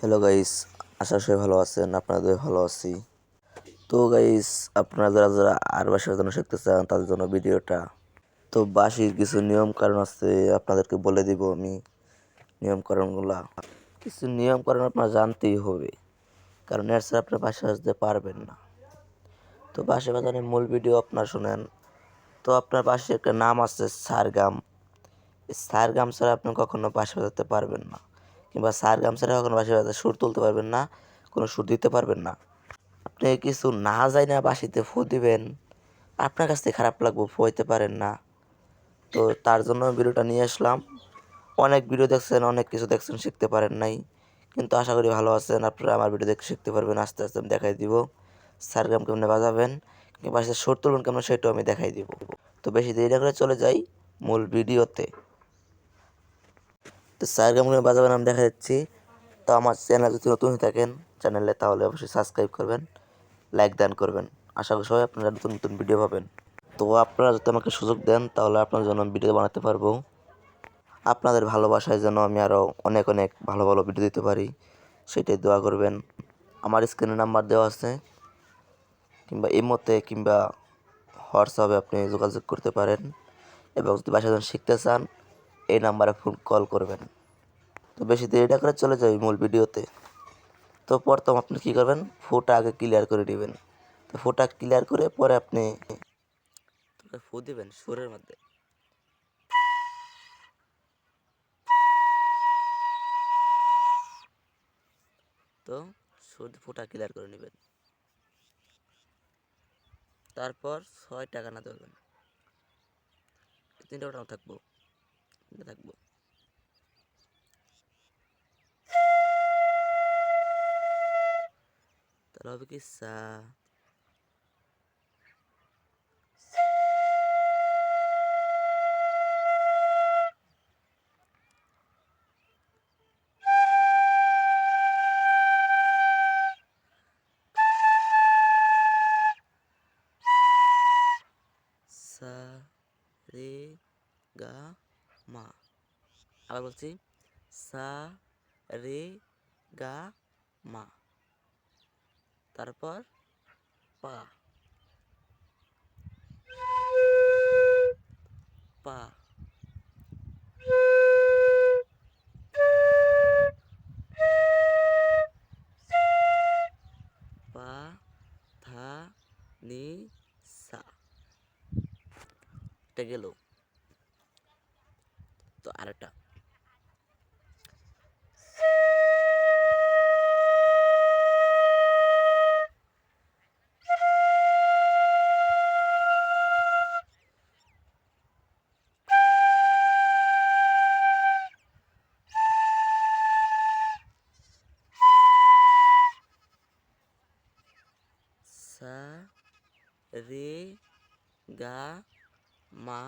Hello guys, আশা সবাই ভালো আছেন। আপনাদের ভালো আছি। তো গাইস, আপনারা যারা যারা আর বাসার জন্য শিখতে চান তাদের জন্য ভিডিওটা। তো বাঁশির কিছু নিয়ম কারণ আছে, আপনাদেরকে বলে দিব আমি নিয়ম কারণগুলা। কিছু নিয়ম কারণ আপনার জানতেই হবে, কারণ এর ছাড়া আপনার বাঁশি বাজাতে পারবেন না। তো বাঁশি বাজানোর মূল ভিডিও আপনার শোনেন। তো আপনার বাঁশির একটা নাম আছে সারগাম। এই সারগাম ছাড়া আপনি কখনো বাঁশি বাজাতে পারবেন না, কিংবা সারগাম ছাড়া কখনো বাঁশি বাজাতে সুর তুলতে পারবেন না, কোনো সুর দিতে পারবেন না। আপনি কিছু না যাই না বাঁশিতে ফু দিবেন, আপনার কাছ থেকে খারাপ লাগবে, ফু হইতে পারেন না। তো তার জন্য ভিডিওটা নিয়ে আসলাম। অনেক ভিডিও দেখছেন, অনেক কিছু দেখছেন, শিখতে পারেন নাই, কিন্তু আশা করি ভালো আছেন। আপনারা আমার ভিডিও দেখে শিখতে পারবেন। আস্তে আস্তে আমি দেখাই দিব সারগাম কেমনে বাজাবেন, কিংবা বাঁশিতে সুর তুলবেন কেমন, সেটাও আমি দেখাই দিব। তো বেশি দেরি না করে চলে যাই মূল ভিডিওতে। তো সারগাম কেমনে বাজাবেন আমি দেখা দিচ্ছি। তো আমার চ্যানেল যদি নতুন হয়ে থাকেন চ্যানেলে, তাহলে অবশ্যই সাবস্ক্রাইব করবেন, লাইক দান করবেন। আশা করি সবাই আপনারা নতুন নতুন ভিডিও পাবেন। তো আপনারা যদি আমাকে সুযোগ দেন তাহলে আপনার জন্য আমি ভিডিও বানাতে পারবো। আপনাদের ভালোবাসায় যেন আমি আরও অনেক অনেক ভালো ভালো ভিডিও দিতে পারি, সেটাই দোয়া করবেন। আমার স্ক্রিনে নাম্বার দেওয়া আছে, কিংবা ইমোতে কিংবা হোয়াটসঅ্যাপে আপনি যোগাযোগ করতে পারেন। এবং যদি বাসা যখন শিখতে চান এই নাম্বারে ফোন কল করবেন। তো বেশি দেরি না করে চলে যাই মূল ভিডিওতে। তো প্রথম আপনি কী করবেন, ফোটা আগে ক্লিয়ার করে নেবেন। তো ফোটা ক্লিয়ার করে পরে আপনি ফু দিবেন সুরের মধ্যে। তো সুর ফোটা ক্লিয়ার করে নেবেন। তারপর 6 টাকা না ধরবেন, 3টা থাকবো, থাকবো। তাহলে হবে কি সা, সা রে গা মা। আবার বলছি, সা রে গা মা। তারপর পা, পা, পা, ধা, নি, সা। এটা গেল। তো আরেকটা, সা রে গা মা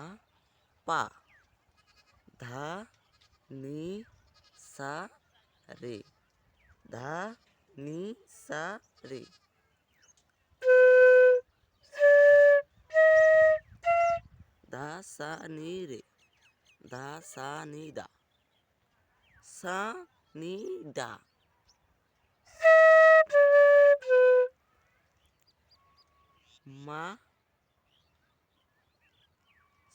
পা, ধা নি সা রে, ধা নি সা রে। ধা সা নি রে, ধা সা নি দা, সা নি দা। মা,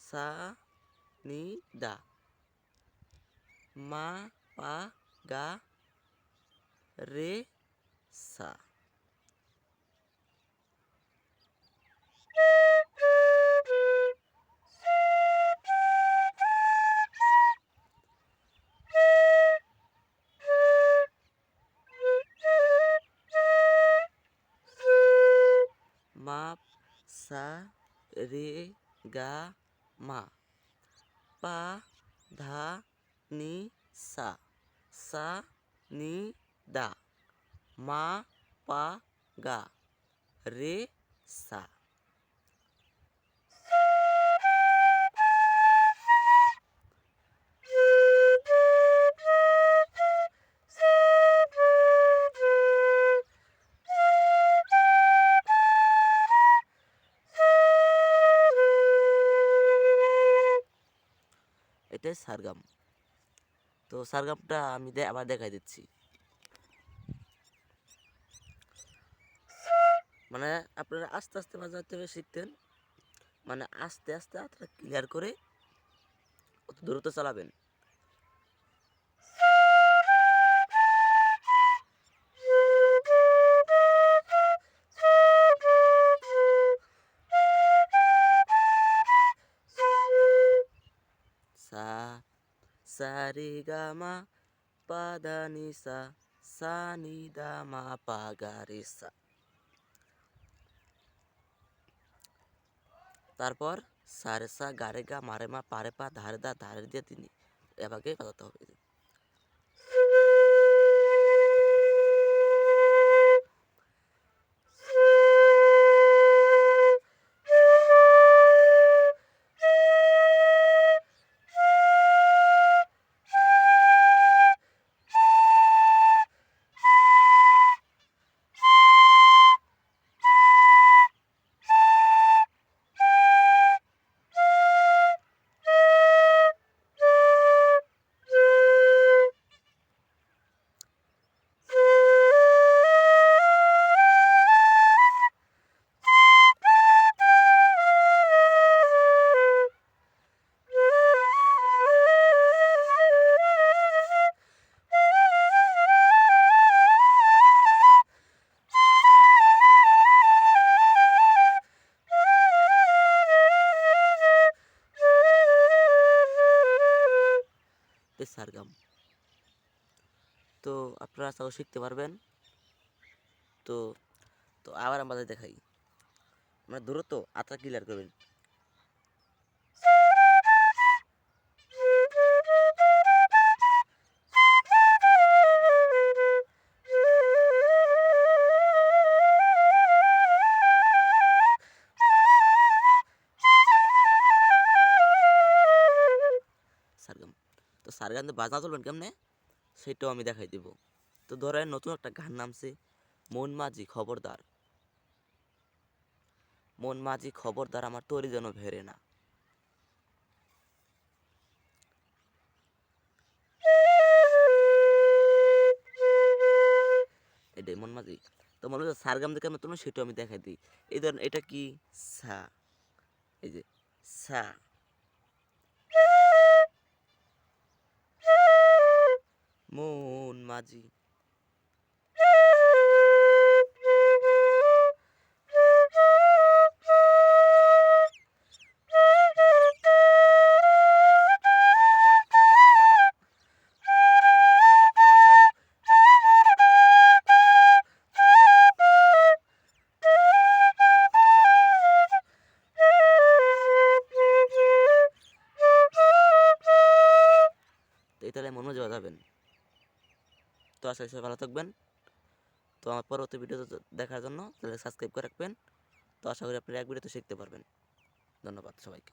সা নি দা, মা পা গা রে সা। মা, সা রে গা মা, পা ধা নি সা, সা নি দা, মা পা গা রে সা। এটাই সারগাম। তো সারগামটা আমি আবার দেখাই দিচ্ছি। মানে আপনারা আস্তে আস্তে বাজাতে হবে শিখতেন, মানে আস্তে আস্তে হাতটা ক্লিয়ার করে অত দ্রুত চালাবেন। সা সা রে গা মা পা ধা নি সা নি দা মা পা গা রে সা। তারপর সা রে সা গা রে গা মা রে মা পা রে পা ধা রে দা ধা রে দিয়ে তিনি এভাবে বাজাতে হবে। সারগাম। তো আপনারা আশা করি শিখতে পারবেন। তো তো আবার আমাদের দেখাই, মানে দ্রুত আতা ক্লিয়ার করবেন। সারগাম। তো সারগাম বাজনা তুলবেন কেমনে সেটাও আমি দেখাই দেব। তো ধরেন নতুন একটা গান নামছে মন মাঝি খবরদার, মন মাঝি খবরদার আমার তরি যেন ভেরে না। এটাই মন মাঝি। তো মনে হচ্ছে সারগাম দেখে আমরা তুলবেন সেটাও আমি দেখাই দিই। এই ধরেন এটা কি সা, এই যে সা, মন মাঝি। তো এই তাহলে মন মাঝি বাজাবেন। তো আশা করি সবাই ভালো থাকবেন। তো আমার পরবর্তী ভিডিও দেখার জন্য চ্যানেল সাবস্ক্রাইব করে রাখবেন। তো আশা করি আপনারা এক ভিডিওতে শিখতে পারবেন। ধন্যবাদ সবাইকে।